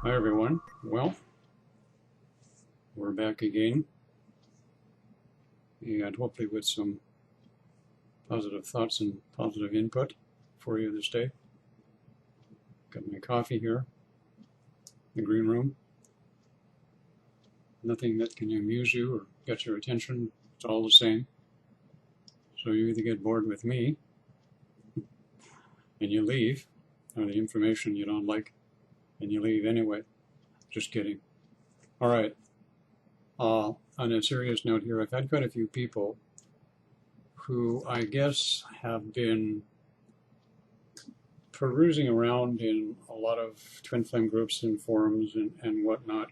Hi everyone. Well, we're back again, and hopefully with some positive thoughts and positive input for you this day. Got my coffee here in the green room. Nothing that can amuse you or get your attention. It's all the same. So you either get bored with me and you leave, or the information you don't like and you leave anyway. Just kidding. All right. On a serious note here, I've had quite a few people who I guess have been perusing around in a lot of twin flame groups and forums and whatnot.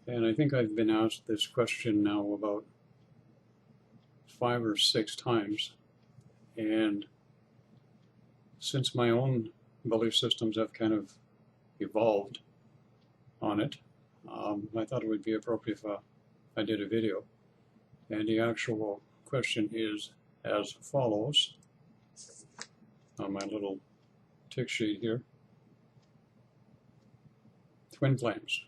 And I think I've been asked this question now about 5 or 6 times. And since my own belief systems have kind of evolved on it, I thought it would be appropriate if I did a video. And the actual question is as follows on my little tick sheet here. Twin flames.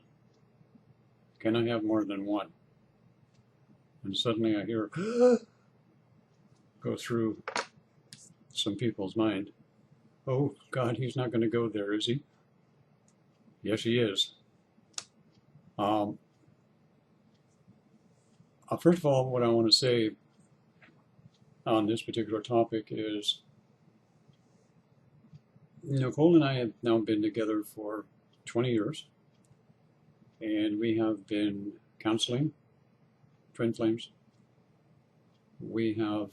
Can I have more than one? And suddenly I hear go through some people's mind. Oh God, he's not going to go there, is he? Yes, he is. First of all, what I want to say on this particular topic is Nicole and I have now been together for 20 years, and we have been counseling twin flames. We have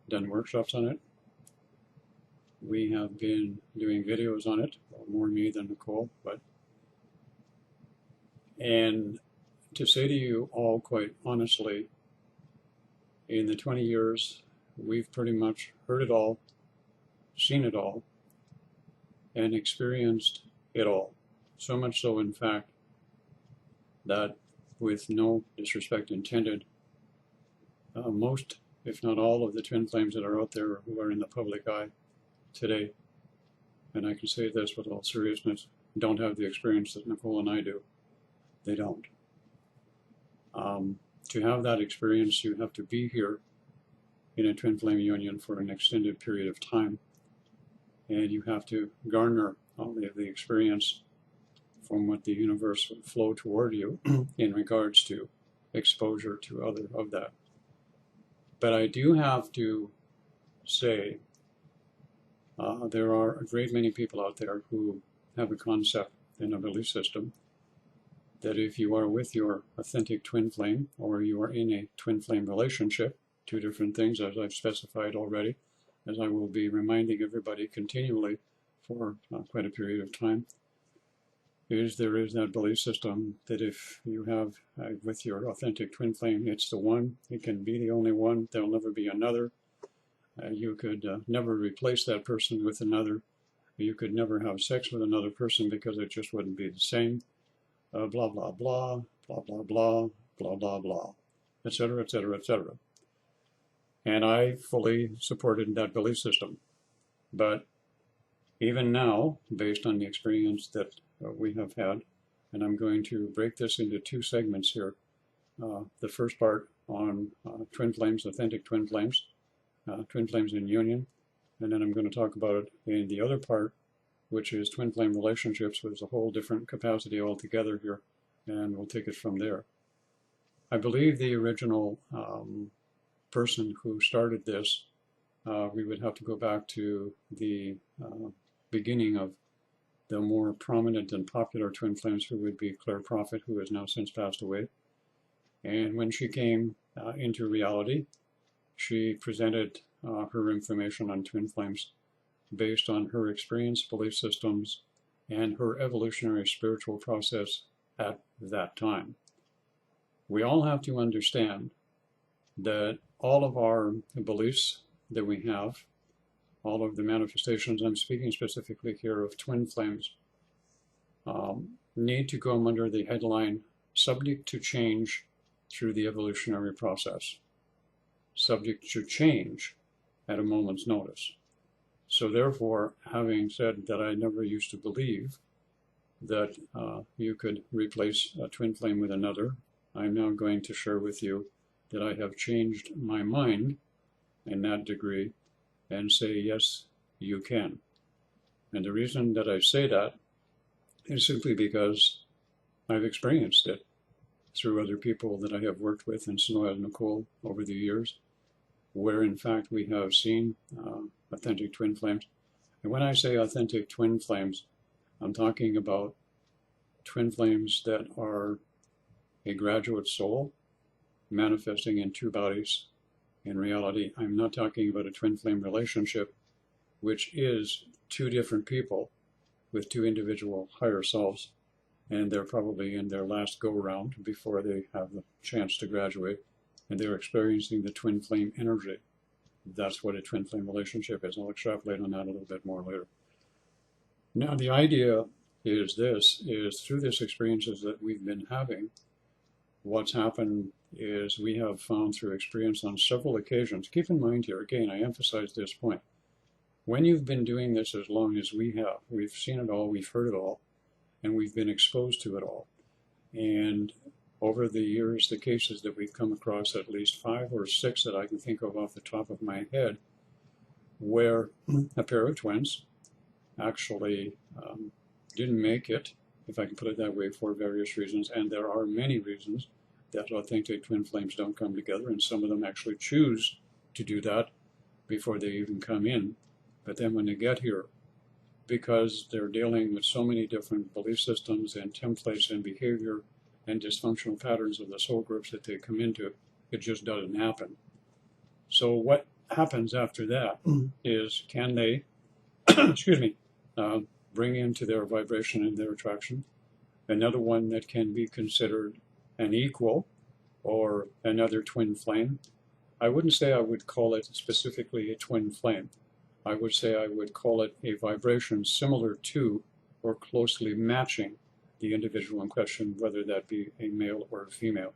done workshops on it. We have been doing videos on it, well, more me than Nicole, and to say to you all quite honestly, in the 20 years, we've pretty much heard it all, seen it all, and experienced it all. So much so, in fact, that with no disrespect intended, most, if not all, of the twin flames that are out there who are in the public eye today, and I can say this with all seriousness, don't have the experience that Nicole and I do. They don't. To have that experience, you have to be here in a twin flame union for an extended period of time, and you have to garner all of the experience from what the universe will flow toward you in regards to exposure to other of that. But I do have to say there are a great many people out there who have a concept and a belief system that if you are with your authentic twin flame, or you are in a twin flame relationship, two different things as I've specified already, as I will be reminding everybody continually for quite a period of time, there is that belief system that if you have with your authentic twin flame, it's the one, it can be the only one, there'll never be another. You could never replace that person with another. You could never have sex with another person because it just wouldn't be the same. Blah, blah, blah, blah, blah, blah, blah, blah, blah, etc., etc., etc. And I fully supported that belief system. But even now, based on the experience that we have had, and I'm going to break this into 2 segments here. The first part on twin flames, authentic twin flames in union, and then I'm going to talk about it in the other part, which is twin flame relationships, which is a whole different capacity altogether here, and we'll take it from there. I believe the original person who started this, we would have to go back to the beginning of the more prominent and popular twin flames, who would be Claire Prophet, who has now since passed away. And when she came into reality, she presented her information on twin flames based on her experience, belief systems, and her evolutionary spiritual process at that time. We all have to understand that all of our beliefs that we have, all of the manifestations, I'm speaking specifically here of twin flames, need to come under the headline subject to change through the evolutionary process. Subject to change at a moment's notice. So therefore, having said that I never used to believe that you could replace a twin flame with another. I'm now going to share with you that I have changed my mind in that degree and say, yes, you can. And the reason that I say that is simply because I've experienced it through other people that I have worked with in Sonoya Nicole over the years, where in fact we have seen authentic twin flames. And when I say authentic twin flames, I'm talking about twin flames that are a graduate soul manifesting in two bodies. In reality, I'm not talking about a twin flame relationship, which is two different people with two individual higher selves, and they're probably in their last go-round before they have the chance to graduate, and they're experiencing the twin flame energy. That's what a twin flame relationship is. I'll extrapolate on that a little bit more later. Now, the idea is through this experiences that we've been having, what's happened is we have found through experience on several occasions, keep in mind here, again, I emphasize this point, when you've been doing this as long as we have, we've seen it all, we've heard it all, and we've been exposed to it all. And over the years, the cases that we've come across, at least 5 or 6 that I can think of off the top of my head, where a pair of twins actually didn't make it, if I can put it that way, for various reasons. And there are many reasons that authentic twin flames don't come together, and some of them actually choose to do that before they even come in. But then when they get here, because they're dealing with so many different belief systems and templates and behavior and dysfunctional patterns of the soul groups that they come into, it just doesn't happen. So what happens after that is, can they, excuse me, bring into their vibration and their attraction another one that can be considered an equal or another twin flame? I wouldn't say I would call it specifically a twin flame. I would say I would call it a vibration similar to or closely matching the individual in question, whether that be a male or a female.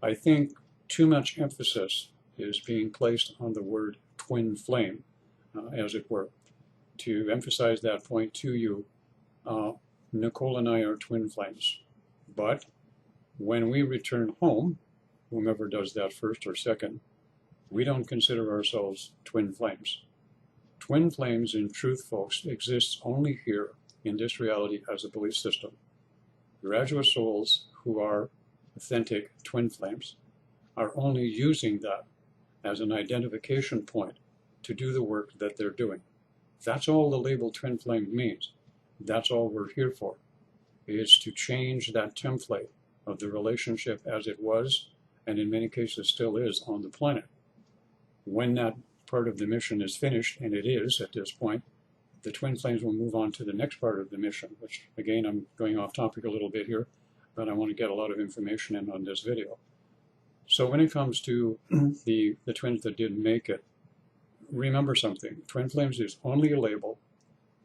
I think too much emphasis is being placed on the word twin flame, as it were. To emphasize that point to you, Nicole and I are twin flames. But when we return home, whomever does that first or second, we don't consider ourselves twin flames. Twin flames, in truth, folks, exists only here in this reality as a belief system. Graduate souls who are authentic twin flames are only using that as an identification point to do the work that they're doing. That's all the label twin flame means. That's all we're here for, is to change that template of the relationship as it was, and in many cases still is, on the planet. When that part of the mission is finished, and it is at this point, the twin flames will move on to the next part of the mission, which, again, I'm going off topic a little bit here, but I want to get a lot of information in on this video. So when it comes to the twins that didn't make it, remember something. Twin flames is only a label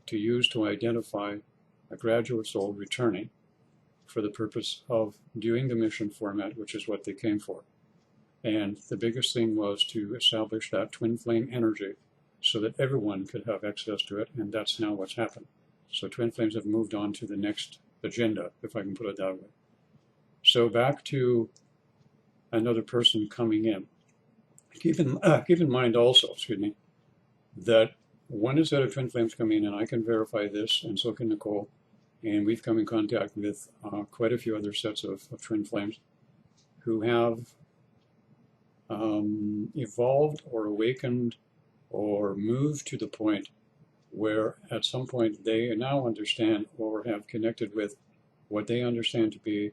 to use to identify a graduate soul returning for the purpose of doing the mission format, which is what they came for. And the biggest thing was to establish that twin flame energy so that everyone could have access to it, and that's now what's happened. So twin flames have moved on to the next agenda, if I can put it that way. So back to another person coming in. Keep in mind also, that when a set of twin flames come in, and I can verify this, and so can Nicole, and we've come in contact with quite a few other sets of twin flames who have evolved or awakened or moved to the point where at some point they now understand or have connected with what they understand to be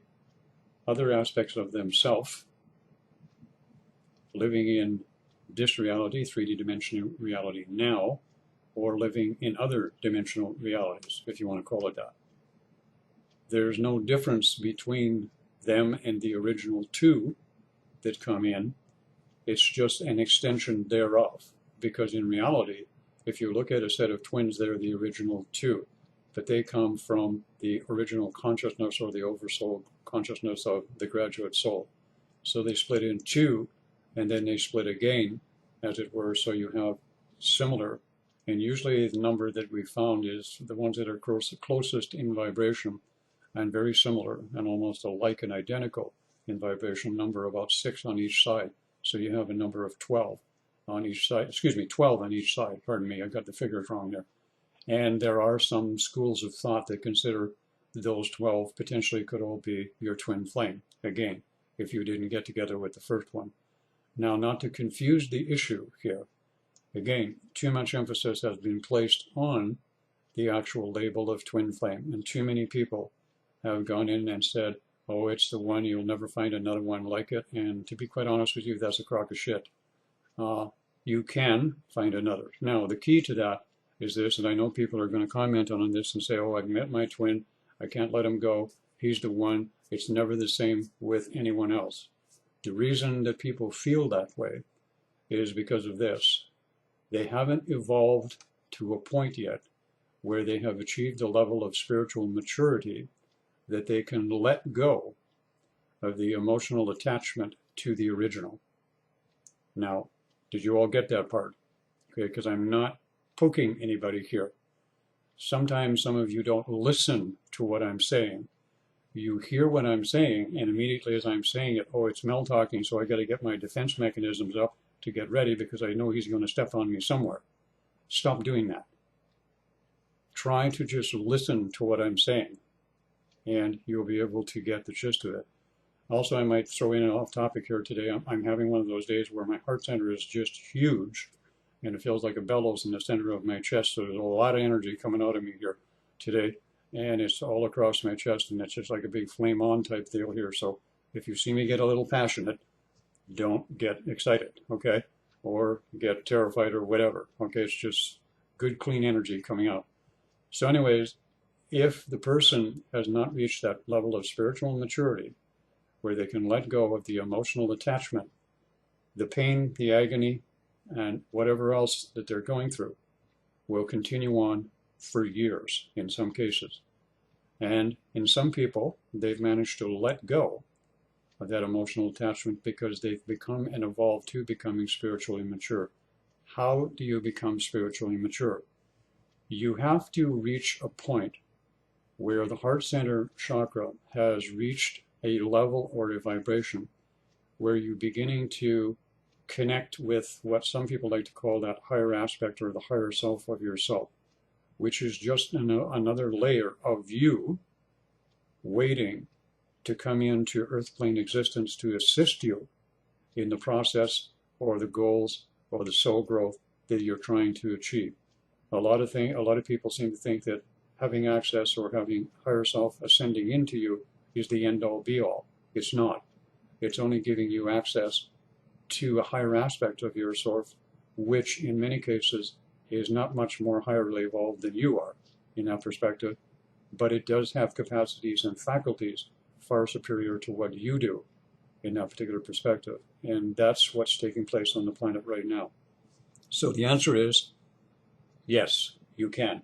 other aspects of themselves living in this reality, 3D dimensional reality now, or living in other dimensional realities, if you want to call it that. There's no difference between them and the original two that come in. It's just an extension thereof. Because in reality, if you look at a set of twins, they're the original two, but they come from the original consciousness or the oversoul consciousness of the graduate soul. So they split in two, and then they split again, as it were, so you have similar And usually the number that we found is the ones that are closest in vibration and very similar and almost alike and identical in vibration, number about 6 on each side. So you have a number of 12 on each side, 12 on each side, pardon me, I got the figures wrong there. And there are some schools of thought that consider those 12 potentially could all be your twin flame, again, if you didn't get together with the first one. Now, not to confuse the issue here, again, too much emphasis has been placed on the actual label of twin flame, and too many people have gone in and said, oh, it's the one, you'll never find another one like it, and to be quite honest with you, that's a crock of shit. You can find another. Now, the key to that is this, and I know people are going to comment on this and say, oh, I've met my twin, I can't let him go, he's the one, it's never the same with anyone else. The reason that people feel that way is because of this. They haven't evolved to a point yet where they have achieved a level of spiritual maturity that they can let go of the emotional attachment to the original. Now, did you all get that part? Okay, because I'm not poking anybody here. Sometimes some of you don't listen to what I'm saying. You hear what I'm saying, and immediately as I'm saying it, oh, it's Mel talking, so I got to get my defense mechanisms up to get ready because I know he's going to step on me somewhere. Stop doing that. Try to just listen to what I'm saying, and you'll be able to get the gist of it. Also, I might throw in an off topic here today. I'm having one of those days where my heart center is just huge, and it feels like a bellows in the center of my chest. So there's a lot of energy coming out of me here today, and it's all across my chest, and it's just like a big flame on type deal here. So if you see me get a little passionate, don't get excited, okay? Or get terrified or whatever, okay? It's just good, clean energy coming out. So anyways, if the person has not reached that level of spiritual maturity where they can let go of the emotional attachment, the pain, the agony, and whatever else that they're going through will continue on for years in some cases. And in some people, they've managed to let go of that emotional attachment because they've become and evolved to becoming spiritually mature. How do you become spiritually mature? You have to reach a point where the heart center chakra has reached a level or a vibration where you're beginning to connect with what some people like to call that higher aspect or the higher self of yourself, which is just another layer of you waiting to come into earth plane existence to assist you in the process or the goals or the soul growth that you're trying to achieve. A lot of people seem to think that having access or having higher self ascending into you is the end all be all. It's not. It's only giving you access to a higher aspect of yourself, which in many cases is not much more highly evolved than you are in that perspective, but it does have capacities and faculties far superior to what you do in that particular perspective. And that's what's taking place on the planet right now. So the answer is yes, you can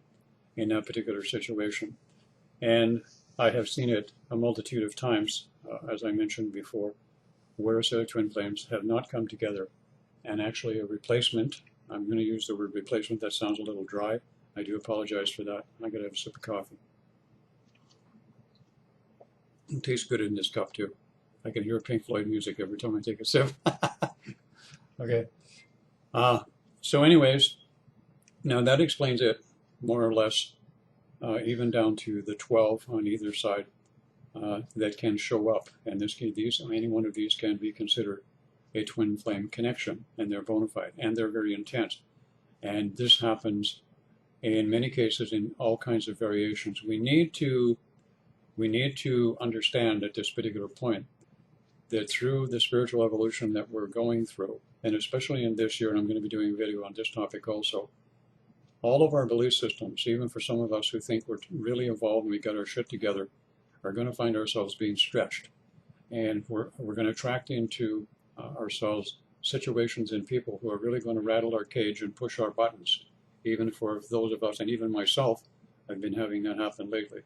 in that particular situation. And I have seen it a multitude of times, as I mentioned before, where a set of twin flames have not come together and actually a replacement. I'm going to use the word replacement. That sounds a little dry. I do apologize for that. I got to have a sip of coffee. It tastes good in this cup too. I can hear Pink Floyd music every time I take a sip. Okay. So anyways, now that explains it more or less, even down to the 12 on either side that can show up. And any one of these can be considered a twin flame connection, and they're bona fide, and they're very intense. And this happens in many cases in all kinds of variations. We need to understand at this particular point that through the spiritual evolution that we're going through, and especially in this year, and I'm going to be doing a video on this topic also, all of our belief systems, even for some of us who think we're really evolved and we got our shit together, are going to find ourselves being stretched. And we're going to attract into ourselves situations and people who are really going to rattle our cage and push our buttons, even for those of us, and even myself, I've been having that happen lately.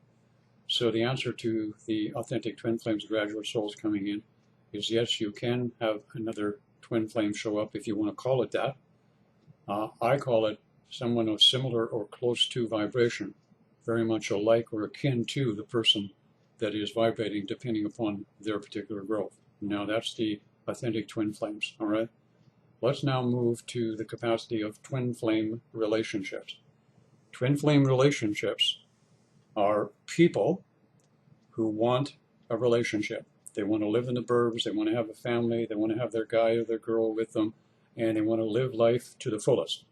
So the answer to the authentic twin flames graduate souls coming in is yes, you can have another twin flame show up if you want to call it that. I call it someone of similar or close to vibration, very much alike or akin to the person that is vibrating, depending upon their particular growth. Now that's the authentic twin flames, all right? Let's now move to the capacity of twin flame relationships. Twin flame relationships are people who want a relationship. They want to live in the burbs, they want to have a family, they want to have their guy or their girl with them, and they want to live life to the fullest.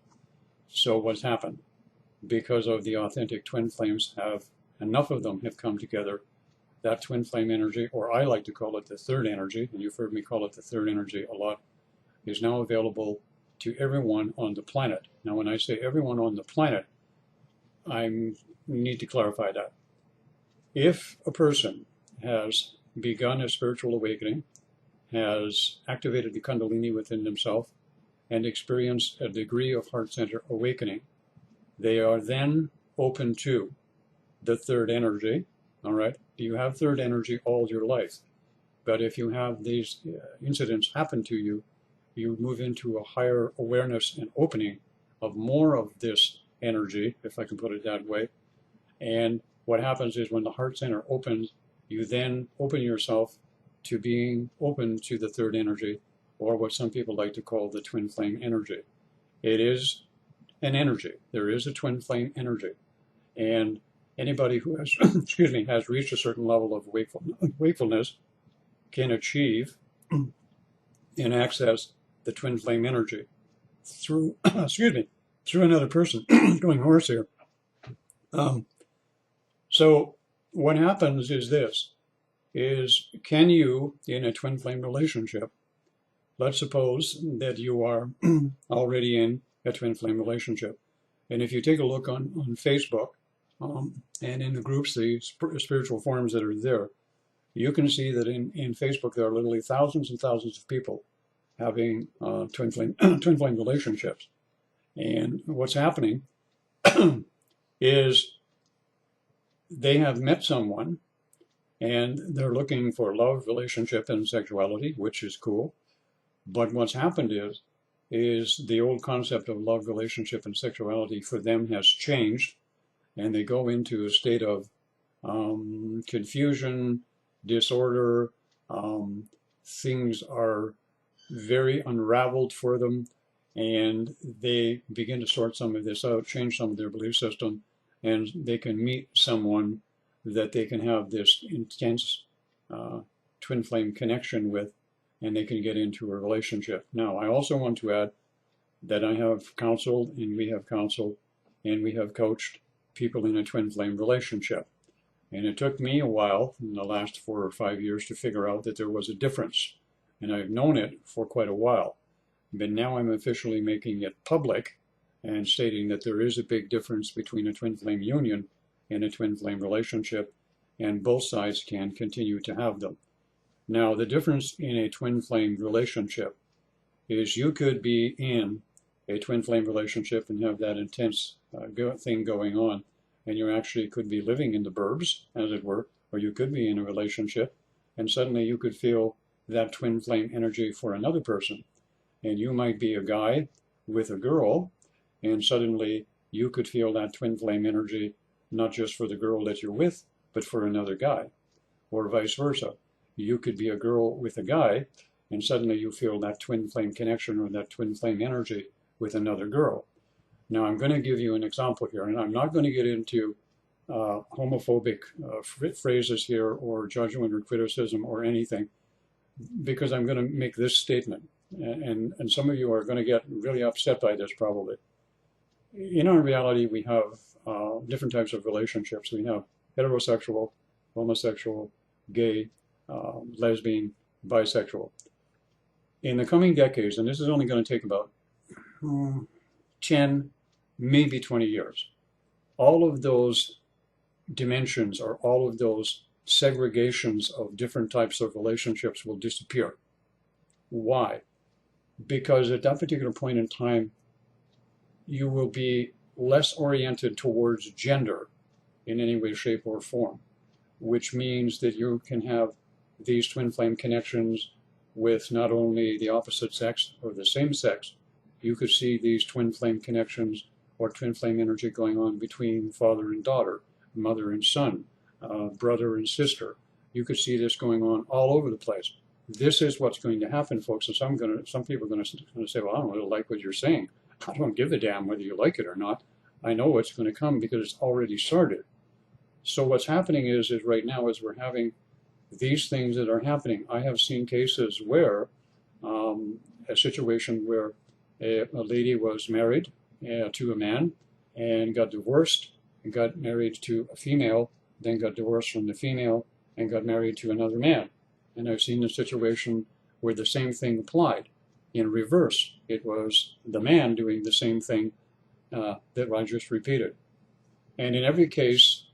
So what's happened? Because of the authentic twin flames, enough of them have come together, that twin flame energy, or I like to call it the third energy, and you've heard me call it the third energy a lot, is now available to everyone on the planet. Now, when I say everyone on the planet, I need to clarify that. If a person has begun a spiritual awakening, has activated the Kundalini within themselves, and experienced a degree of heart center awakening, they are then open to the third energy, all right? You have third energy all your life, but if you have these incidents happen to you, you move into a higher awareness and opening of more of this energy, if I can put it that way. And what happens is when the heart center opens, you then open yourself to being open to the third energy, or what some people like to call the twin flame energy. It is an energy. There is a twin flame energy. And anybody who has, has reached a certain level of wakefulness can achieve and access the twin flame energy through, through another person. Going hoarse here. So what happens is this, can you, in a twin flame relationship, let's suppose that you are already in a twin flame relationship. And if you take a look on Facebook and in the groups, the spiritual forums that are there, you can see that in Facebook there are literally thousands and thousands of people having twin flame relationships. And what's happening is they have met someone and they're looking for love, relationship, and sexuality, which is cool. But what's happened is the old concept of love, relationship, and sexuality for them has changed, and they go into a state of confusion, disorder. Things are very unraveled for them, and they begin to sort some of this out, change some of their belief system, and they can meet someone that they can have this intense twin flame connection with, and they can get into a relationship. Now, I also want to add that I have counseled, and we have counseled, and we have coached people in a twin flame relationship. And it took me a while, in the last 4 or 5 years, to figure out that there was a difference. And I've known it for quite a while. But now I'm officially making it public and stating that there is a big difference between a twin flame union and a twin flame relationship, and both sides can continue to have them. Now, the difference in a twin flame relationship is you could be in a twin flame relationship and have that intense thing going on, and you actually could be living in the burbs, as it were, or you could be in a relationship, and suddenly you could feel that twin flame energy for another person. And you might be a guy with a girl, and suddenly you could feel that twin flame energy, not just for the girl that you're with, but for another guy, or vice versa. You could be a girl with a guy, and suddenly you feel that twin flame connection or that twin flame energy with another girl. Now, I'm going to give you an example here, and I'm not going to get into homophobic phrases here or judgment or criticism or anything, because I'm going to make this statement, and some of you are going to get really upset by this probably. In our reality, we have different types of relationships. We have heterosexual, homosexual, gay, lesbian, bisexual. In the coming decades, and this is only going to take about 10, maybe 20 years, all of those dimensions or all of those segregations of different types of relationships will disappear. Why? Because at that particular point in time, you will be less oriented towards gender in any way, shape, or form, which means that you can have these twin flame connections with not only the opposite sex or the same sex. You could see these twin flame connections or twin flame energy going on between father and daughter, mother and son, brother and sister. You could see this going on all over the place. This is what's going to happen, folks. And some people are going to say, well, I don't really like what you're saying. I don't give a damn whether you like it or not. I know what's going to come because it's already started. So what's happening is right now as we're having these things that are happening, I have seen cases where a situation where a lady was married to a man and got divorced and got married to a female, then got divorced from the female and got married to another man. And I've seen a situation where the same thing applied. In reverse, it was the man doing the same thing that I just repeated. And in every case,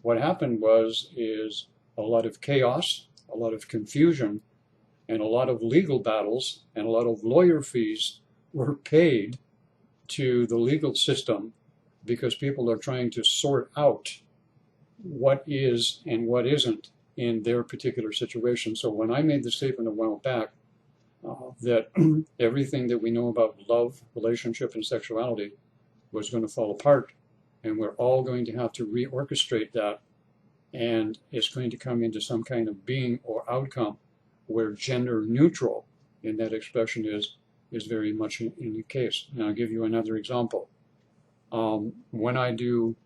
what happened is a lot of chaos, a lot of confusion, and a lot of legal battles and a lot of lawyer fees were paid to the legal system because people are trying to sort out what is and what isn't in their particular situation. So when I made the statement a while back that everything that we know about love, relationship, and sexuality was going to fall apart, and we're all going to have to reorchestrate that, and it's going to come into some kind of being or outcome where gender neutral in that expression is very much in the case. And I'll give you another example. When I do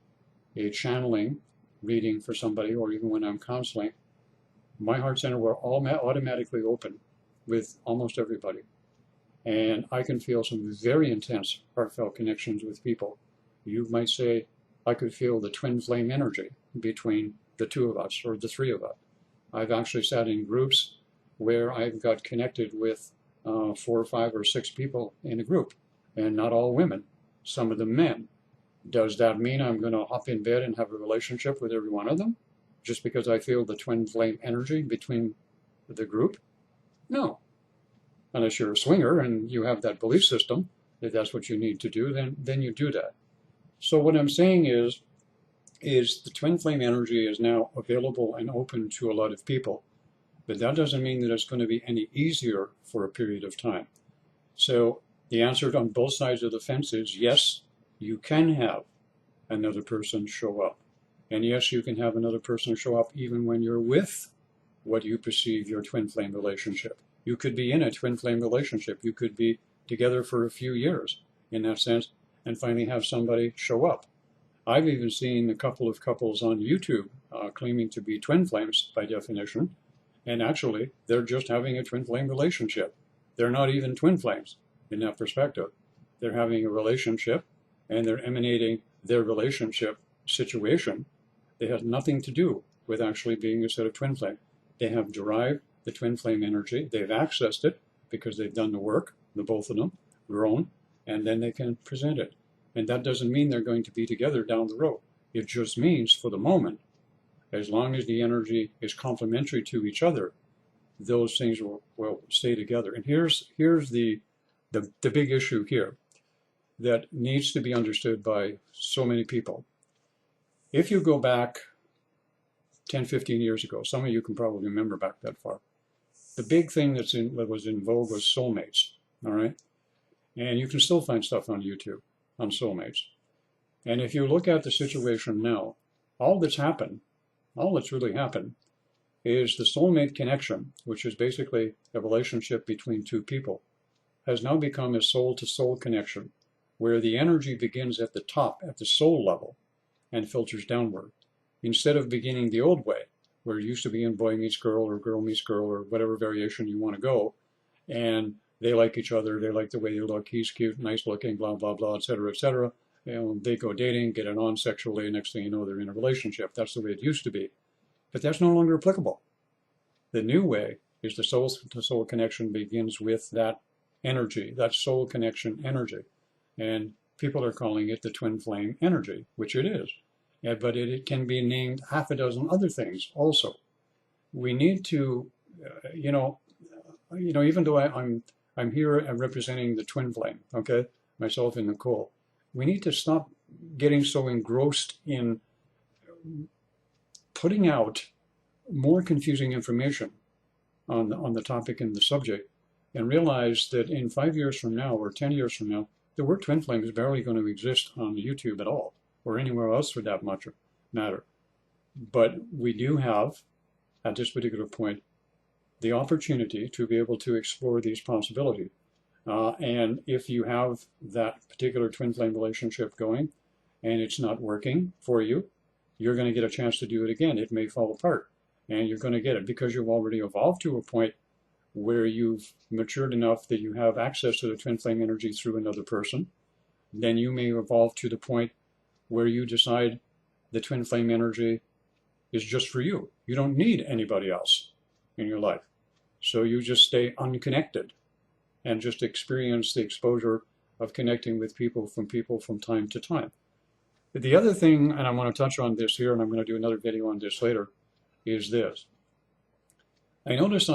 a channeling reading for somebody, or even when I'm counseling, my heart center will automatically open with almost everybody. And I can feel some very intense heartfelt connections with people. You might say, I could feel the twin flame energy between the two of us or the three of us. I've actually sat in groups where I've got connected with 4 or 5 or 6 people in a group, and not all women, some of them men. Does that mean I'm going to hop in bed and have a relationship with every one of them just because I feel the twin flame energy between the group? No. Unless you're a swinger and you have that belief system that that's what you need to do, then you do that. So what I'm saying is the twin flame energy is now available and open to a lot of people, but that doesn't mean that it's going to be any easier for a period of time. So the answer on both sides of the fence is yes, you can have another person show up. And yes, you can have another person show up even when you're with what you perceive your twin flame relationship. You could be in a twin flame relationship. You could be together for a few years in that sense and finally have somebody show up. I've even seen a couple of couples on YouTube claiming to be twin flames by definition, and actually they're just having a twin flame relationship. They're not even twin flames in that perspective. They're having a relationship and they're emanating their relationship situation. They have nothing to do with actually being a set of twin flame. They have derived the twin flame energy. They've accessed it because they've done the work, the both of them, grown, and then they can present it. And that doesn't mean they're going to be together down the road. It just means for the moment, as long as the energy is complementary to each other, those things will stay together. And here's the big issue here that needs to be understood by so many people. If you go back 10, 15 years ago, some of you can probably remember back that far, the big thing that was in vogue was soulmates, all right? And you can still find stuff on YouTube on soulmates. And if you look at the situation now, all that's really happened is the soulmate connection, which is basically a relationship between two people, has now become a soul-to-soul connection, where the energy begins at the top, at the soul level, and filters downward. Instead of beginning the old way, where it used to be in boy meets girl or girl meets girl or whatever variation you want to go, and they like each other, they like the way you look, he's cute, nice looking, blah, blah, blah, etc., etc. They go dating, get it on sexually, next thing you know, they're in a relationship. That's the way it used to be. But that's no longer applicable. The new way is the soul-to-soul connection begins with that energy, that soul connection energy. And people are calling it the twin flame energy, which it is. Yeah, but it can be named half a dozen other things also. We need to, even though I'm here representing the twin flame, okay, myself and Nicole, we need to stop getting so engrossed in putting out more confusing information on the topic and the subject, and realize that in 5 years from now or 10 years from now, the word twin flame is barely going to exist on YouTube at all, or anywhere else for that matter. But we do have, at this particular point, the opportunity to be able to explore these possibilities. And if you have that particular twin flame relationship going and it's not working for you, you're going to get a chance to do it again. It may fall apart, and you're going to get it because you've already evolved to a point where you've matured enough that you have access to the twin flame energy through another person. Then you may evolve to the point where you decide the twin flame energy is just for you. You don't need anybody else in your life. So you just stay unconnected and just experience the exposure of connecting with people from time to time. The other thing, and I want to touch on this here, and I'm going to do another video on this later, is this. I notice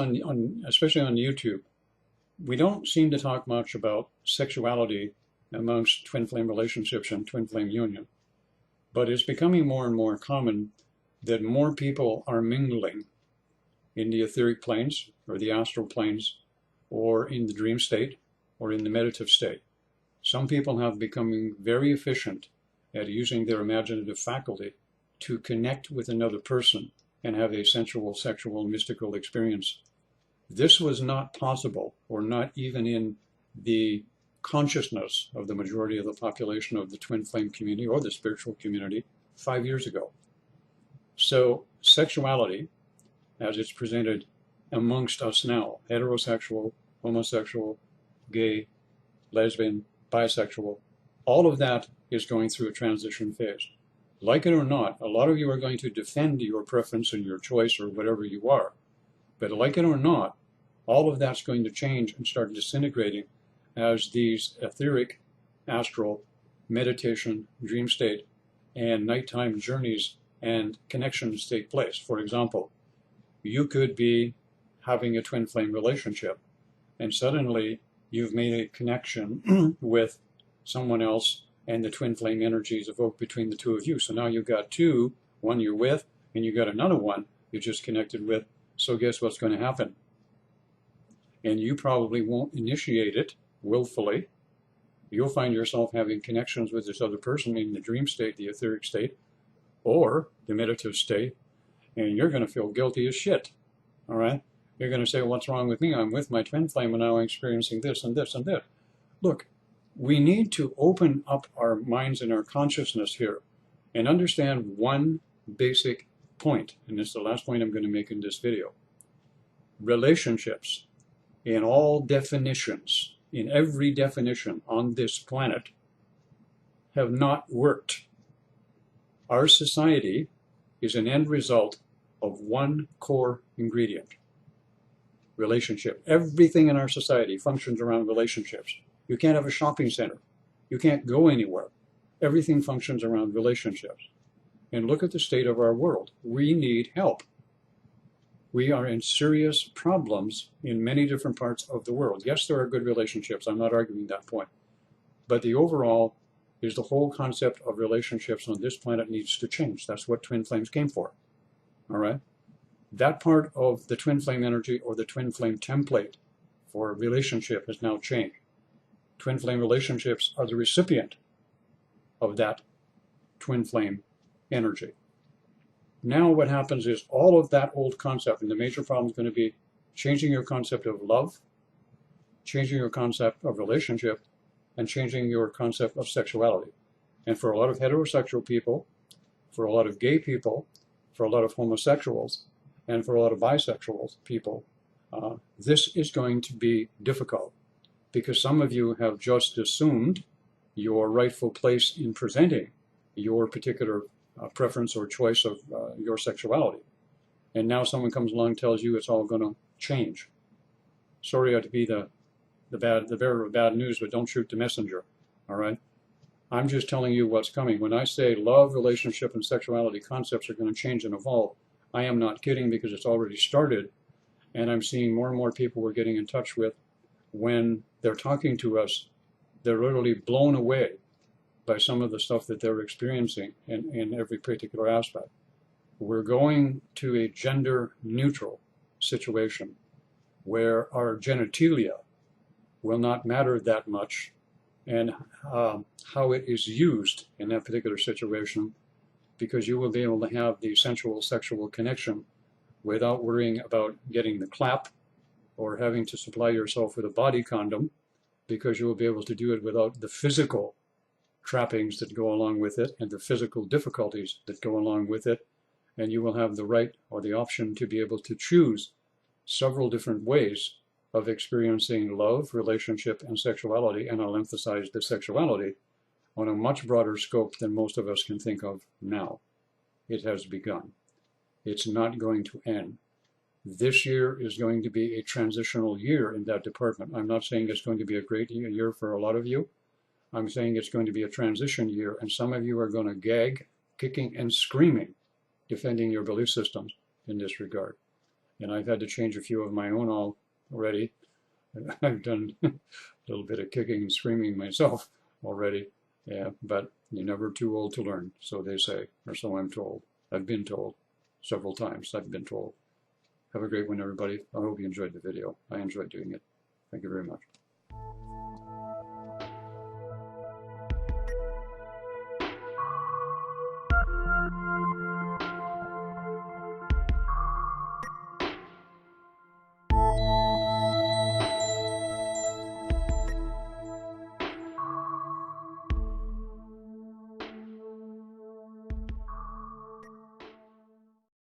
especially on YouTube, we don't seem to talk much about sexuality amongst twin flame relationships and twin flame union. But it's becoming more and more common that more people are mingling in the etheric planes or the astral planes or in the dream state or in the meditative state. Some people have become very efficient at using their imaginative faculty to connect with another person and have a sensual, sexual, mystical experience. This was not possible, or not even in the consciousness of the majority of the population of the twin flame community or the spiritual community 5 years ago. So sexuality, as it's presented amongst us now, heterosexual, homosexual, gay, lesbian, bisexual, all of that is going through a transition phase. Like it or not, a lot of you are going to defend your preference and your choice or whatever you are. But like it or not, all of that's going to change and start disintegrating as these etheric, astral, meditation, dream state, and nighttime journeys and connections take place. For example, you could be having a twin flame relationship, and suddenly you've made a connection with someone else, and the twin flame energies evoke between the two of you. So now you've got two, one you're with, and you've got another one you just connected with. So guess what's going to happen? And you probably won't initiate it willfully. You'll find yourself having connections with this other person in the dream state, the etheric state, or the meditative state, and you're going to feel guilty as shit. All right? You're going to say, what's wrong with me? I'm with my twin flame, and now I'm experiencing this and this and that. Look, we need to open up our minds and our consciousness here and understand one basic point, and this is the last point I'm going to make in this video. Relationships, in all definitions, in every definition on this planet, have not worked. Our society is an end result of one core ingredient: relationship. Everything in our society functions around relationships. You can't have a shopping center. You can't go anywhere. Everything functions around relationships. And look at the state of our world. We need help. We are in serious problems in many different parts of the world. Yes, there are good relationships. I'm not arguing that point. But the overall is the whole concept of relationships on this planet needs to change. That's what twin flames came for. All right? That part of the twin flame energy or the twin flame template for a relationship has now changed. Twin flame relationships are the recipient of that twin flame energy. Now what happens is all of that old concept, and the major problem is going to be changing your concept of love, changing your concept of relationship, and changing your concept of sexuality. And for a lot of heterosexual people, for a lot of gay people, for a lot of homosexuals, and for a lot of bisexual people, this is going to be difficult, because some of you have just assumed your rightful place in presenting your particular preference or choice of your sexuality. And now someone comes along and tells you it's all going to change. Sorry to be the bearer of bad news, but don't shoot the messenger, all right? I'm just telling you what's coming. When I say love, relationship, and sexuality concepts are going to change and evolve, I am not kidding, because it's already started, and I'm seeing more and more people we're getting in touch with. When they're talking to us, they're literally blown away by some of the stuff that they're experiencing in every particular aspect. We're going to a gender-neutral situation where our genitalia will not matter that much and how it is used in that particular situation, because you will be able to have the sensual sexual connection without worrying about getting the clap or having to supply yourself with a body condom, because you will be able to do it without the physical trappings that go along with it and the physical difficulties that go along with it. And you will have the right or the option to be able to choose several different ways of experiencing love, relationship, and sexuality. And I'll emphasize the sexuality on a much broader scope than most of us can think of now. It has begun. It's not going to end. This year is going to be a transitional year in that department. I'm not saying it's going to be a great year for a lot of you. I'm saying it's going to be a transition year, and some of you are going to gag, kicking, and screaming, defending your belief systems in this regard. And I've had to change a few of my own already. I've done a little bit of kicking and screaming myself already. Yeah, but you're never too old to learn, so they say, or so I'm told. I've been told several times. I've been told. Have a great one, everybody. I hope you enjoyed the video. I enjoyed doing it. Thank you very much.